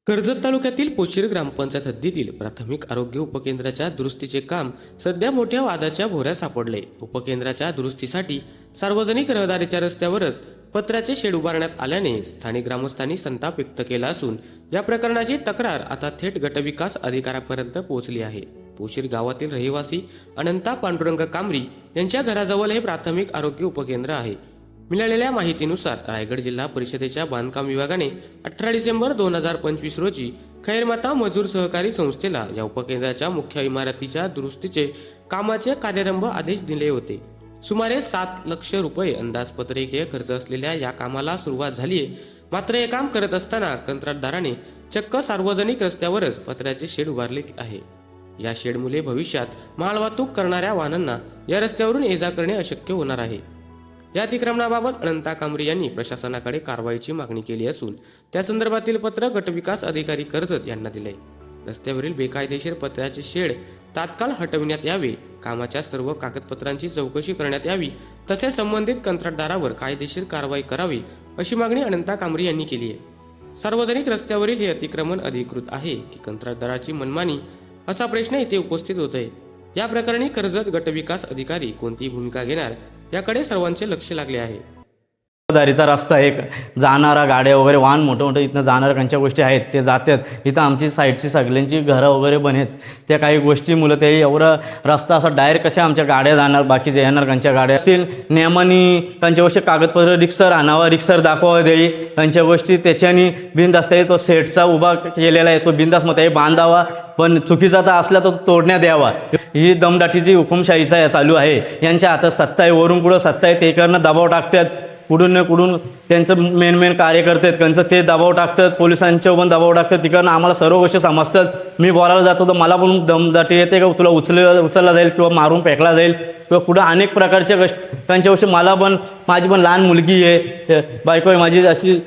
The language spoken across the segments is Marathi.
कर्जत तालुक्यातील पोशिर ग्रामपंचायत हद्दीतील प्राथमिक आरोग्य उपकेंद्राच्या दुरुस्तीचे काम सध्या मोठ्या वादाच्या भोवऱ्यात सापडले। उपकेंद्राच्या दुरुस्तीसाठी सार्वजनिक रहदारीच्या रस्त्यावरच पत्र्याचे शेड उभारण्यात आल्याने स्थानिक ग्रामस्थांनी संताप व्यक्त केला असून या प्रकरणाची तक्रार आता थेट गटविकास अधिकाऱ्यापर्यंत पोहोचली आहे। पोशिर गावातील रहिवासी अनंता पांडुरंग कामरी यांच्या घराजवळ हे प्राथमिक आरोग्य उपकेंद्र आहे। मिळालेल्या माहितीनुसार रायगड जिल्हा परिषदेच्या बांधकाम विभागाने 18 डिसेंबर 2025 रोजी खैरमाता मजूर सहकारी संस्थेला या उपकेंद्राच्या मुख्य इमारतीच्या दुरुस्तीचे कामाचे कार्यारंभ आदेश दिले होते। सुमारे 7 लाख रुपये अंदाजपत्रकीय खर्च असलेल्या या कामाला सुरुवात झाली आहे। मात्र हे काम करत असताना कंत्राटदाराने चक्क सार्वजनिक रस्त्यावरच पत्र्याचे शेड उभारले आहे। या शेडमुळे भविष्यात मालवाहतूक करणाऱ्या वाहनांना या रस्त्यावरून ये जा करणे अशक्य होणार आहे। या अतिक्रमणाबाबत अनंता कामरी यांनी प्रशासनाकडे कारवाईची मागणी केली असून त्या संदर्भातील पत्र गटविकास अधिकारी कर्जत यांना दिले। रस्त्यावरील बेकायदेशीर पत्र्याचे शेड तात्काळ हटविण्यात यावे, कामाच्या सर्व कागदपत्रांची चौकशी करण्यात यावी, तसेच संबंधित कंत्राटदारावर कायदेशीर कारवाई करावी अशी मागणी अनंता कामरी यांनी केली आहे। सार्वजनिक रस्त्यावरील हे अतिक्रमण अधिकृत आहे की कंत्राटदाराची मनमानी असा प्रश्न इथे उपस्थित होतोय। या प्रकरणी कर्जत गटविकास अधिकारी कोणती भूमिका घेणार याकडे सर्वांचे लक्ष लागले आहे। दारीचा रस्ता एक जाणारा गाड्या वगैरे वाहन मोठे इथनं जाणाऱ्या कांच्या गोष्टी आहेत ते जातात। इथं आमची साईडची सगळ्यांची घरं वगैरे बनेत त्या काही गोष्टी मुलं ते एवढा रस्ता असा डायरेक्ट कशा आमच्या गाड्या जाणार, बाकीचे येणार कांच्या गाड्या असतील नियमाने त्यांच्या गोष्टी कागदपत्र रिक्सर आणावा, रिक्सर दाखवा देई त्यांच्या गोष्टी त्याच्यानी बिनधास्त तो सेटचा उभा केलेला आहे तो बिनधास्त मग ते बांधावा, पण चुकीचा तर असला तर तोडण्यात यावा। ही दमदाटीची हुकुमशाहीचा चालू आहे। यांच्या हातात सत्ता आहे, वरून पुढं सत्ता आहे, ते करणं दबाव टाकतात कुठून न कुठून त्यांचं मेन कार्य करतात त्यांचं ते दबाव टाकतात, पोलिसांच्या पण दबाव टाकतात। तिकडनं आम्हाला सर्व गोष्टी समजतात। मी बोलायला जातो तर मला पण दमदाटी येते का तुला उचलला जाईल किंवा मारून फेकला जाईल किंवा कुठं अनेक प्रकारच्या त्यांच्या गोष्टी मला पण माझी पण लहान मुलगी आहे, बायको आहे माझी, अशी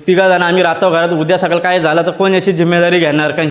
3 जण आम्ही राहतो घरात। उद्या सकाळ काय झालं तर कोण याची जिम्मेदारी घेणार?